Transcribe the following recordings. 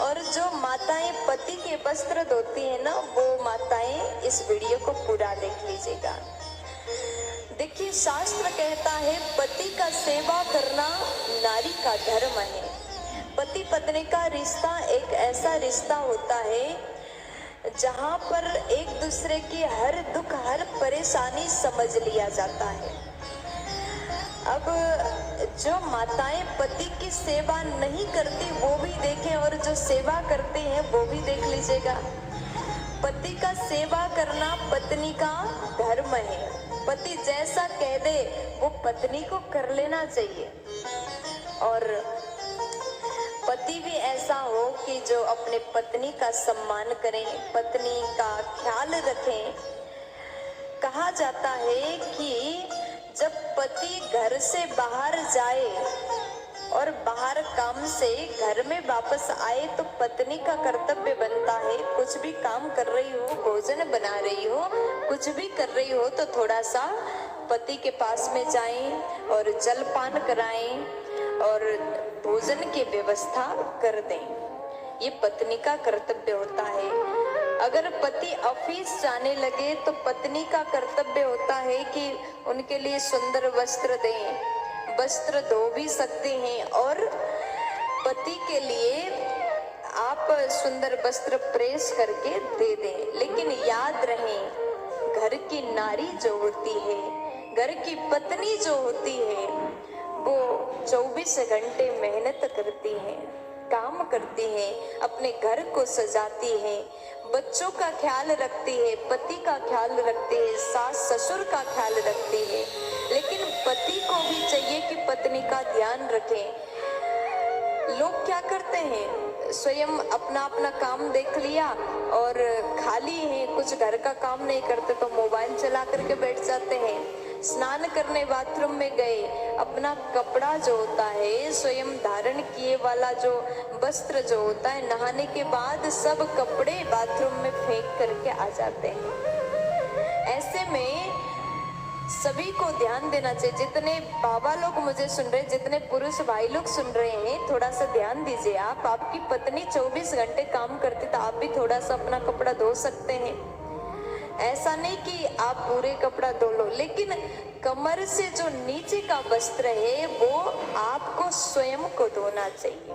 और जो माताएं पति के वस्त्र धोती है ना, वो माताएं इस वीडियो को पूरा देख लीजिएगा। देखिए, शास्त्र कहता है पति का सेवा करना नारी का धर्म है। पति पत्नी का रिश्ता एक ऐसा रिश्ता होता है जहां पर एक दूसरे की हर दुख हर परेशानी समझ लिया जाता है। अब जो माताएं पति की सेवा नहीं करती वो भी देखें, और जो सेवा करते हैं वो भी देख लीजिएगा। पति का सेवा करना पत्नी का धर्म है। पति जैसा कह दे वो पत्नी को कर लेना चाहिए। और पति भी ऐसा हो कि जो अपने पत्नी का सम्मान करें, पत्नी का ख्याल रखें। कहा जाता है कि जब पति घर से बाहर जाए और बाहर काम से घर में वापस आए तो पत्नी का कर्तव्य बनता है, कुछ भी काम कर रही हो, भोजन बना रही हो, कुछ भी कर रही हो तो थोड़ा सा पति के पास में जाएं और जलपान कराएं और भोजन की व्यवस्था कर दें। ये पत्नी का कर्तव्य होता है। अगर पति ऑफिस जाने लगे तो पत्नी का कर्तव्य होता है कि उनके लिए सुंदर वस्त्र दें। वस्त्र धो भी सकते हैं और पति के लिए आप सुंदर वस्त्र प्रेस करके दे दें। लेकिन याद रहे, घर की नारी जो होती है, घर की पत्नी जो होती है, वो 24 घंटे मेहनत करती है, काम करती है, अपने घर को सजाती है, बच्चों का ख्याल रखती है, पति का ख्याल रखती है, सास ससुर का ख्याल रखती है। लेकिन पति को भी चाहिए कि पत्नी का ध्यान रखें। लोग क्या करते हैं, स्वयं अपना अपना काम देख लिया और खाली है, कुछ घर का काम नहीं करते तो मोबाइल चला करके बैठ जाते हैं। स्नान करने बाथरूम में गए, अपना कपड़ा जो होता है, स्वयं धारण किए वाला जो वस्त्र जो होता है, नहाने के बाद सब कपड़े बाथरूम में फेंक करके आ जाते हैं। ऐसे में सभी को ध्यान देना चाहिए। जितने बाबा लोग मुझे सुन रहे, जितने पुरुष भाई लोग सुन रहे हैं, थोड़ा सा ध्यान दीजिए। आप, आपकी पत्नी 24 घंटे काम करती तो आप भी थोड़ा सा अपना कपड़ा धो सकते हैं। ऐसा नहीं कि आप पूरे कपड़ा धो लो, लेकिन कमर से जो नीचे का वस्त्र है वो आपको स्वयं को धोना चाहिए,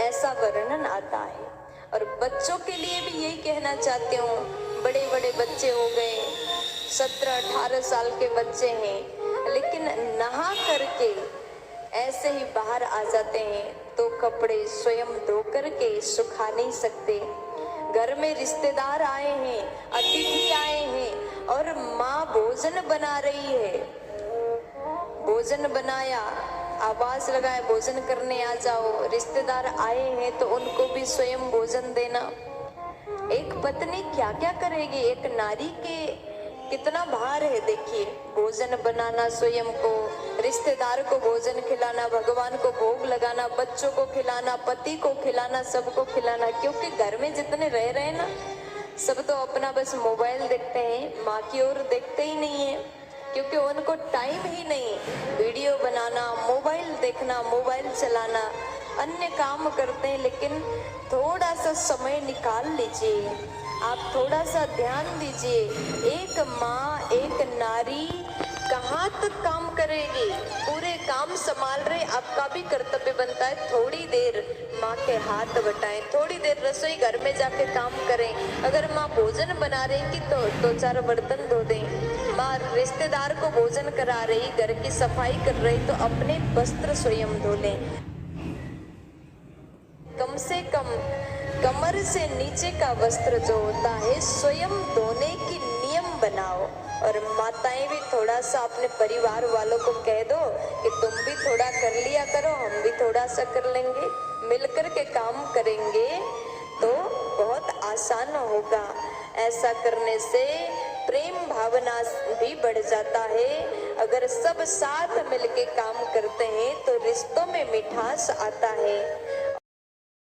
ऐसा वर्णन आता है। और बच्चों के लिए भी यही कहना चाहती हूँ, बड़े बड़े बच्चे हो गए, 17-18 साल के बच्चे हैं, लेकिन नहा करके ऐसे ही बाहर आ जाते हैं तो कपड़े स्वयं धो करके सुखा नहीं सकते। घर में रिश्तेदार आए हैं, अतिथि आए हैं और माँ भोजन बना रही है, भोजन बनाया, आवाज लगाए भोजन करने आ जाओ, रिश्तेदार आए हैं तो उनको भी स्वयं भोजन देना। एक पत्नी क्या क्या करेगी, एक नारी के कितना भार है। देखिए, भोजन बनाना स्वयं को, रिश्तेदार को भोजन खिलाना, भगवान को भोग लगाना, बच्चों को खिलाना, पति को खिलाना, सबको खिलाना। क्योंकि घर में जितने रह रहे हैं ना, सब तो अपना बस मोबाइल देखते हैं, माँ की ओर देखते ही नहीं है, क्योंकि उनको टाइम ही नहीं। वीडियो बनाना, मोबाइल देखना, मोबाइल चलाना, अन्य काम करते हैं। लेकिन थोड़ा सा समय निकाल लीजिए, आप थोड़ा सा ध्यान दीजिए। एक माँ, एक नारी कहाँ तक काम करेगी, पूरे काम संभाल रहे, आपका भी कर्तव्य बनता है थोड़ी देर माँ के हाथ बटाएं, थोड़ी देर रसोई घर में जाके काम करें। अगर माँ भोजन बना रही तो 2-4 बर्तन धो दें। माँ रिश्तेदार को भोजन करा रही, घर की सफाई कर रही तो अपने वस्त्र स्वयं धो लें। कम से कम कमर से नीचे का वस्त्र जो होता है स्वयं धोने की नियम बनाओ। और माताएं भी थोड़ा सा अपने परिवार वालों को कह दो कि तुम भी थोड़ा कर लिया करो, हम भी थोड़ा सा कर लेंगे, मिलकर के काम करेंगे तो बहुत आसान होगा। ऐसा करने से प्रेम भावना भी बढ़ जाता है। अगर सब साथ मिलके काम करते हैं तो रिश्तों में मिठास आता है।